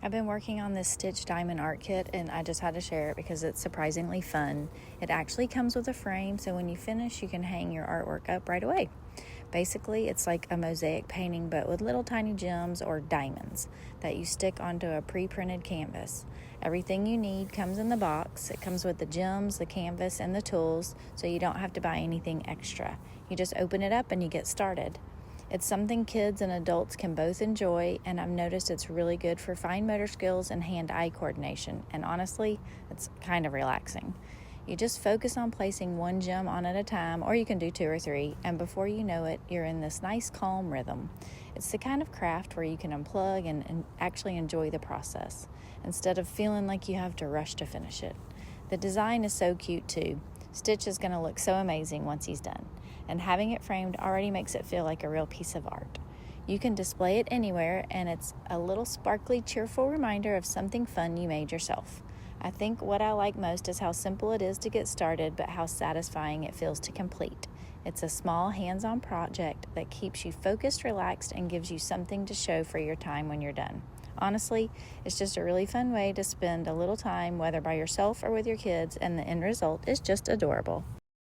I've been working on this Stitch Diamond art kit, and I just had to share it because it's surprisingly fun. It actually comes with a frame, so when you finish, you can hang your artwork up right away. Basically, it's like a mosaic painting, but with little tiny gems or diamonds that you stick onto a pre-printed canvas. Everything you need comes in the box. It comes with the gems, the canvas, and the tools, so you don't have to buy anything extra. You just open it up and you get started. It's something kids and adults can both enjoy, and I've noticed it's really good for fine motor skills and hand-eye coordination, and honestly, it's kind of relaxing. You just focus on placing one gem on at a time, or you can do 2 or 3, and before you know it, you're in this nice, calm rhythm. It's the kind of craft where you can unplug and actually enjoy the process, instead of feeling like you have to rush to finish it. The design is so cute, too. Stitch is going to look so amazing once he's done, and having it framed already makes it feel like a real piece of art. You can display it anywhere, and it's a little sparkly, cheerful reminder of something fun you made yourself. I think what I like most is how simple it is to get started, but how satisfying it feels to complete. It's a small, hands-on project that keeps you focused, relaxed, and gives you something to show for your time when you're done. Honestly, it's just a really fun way to spend a little time, whether by yourself or with your kids, and the end result is just adorable.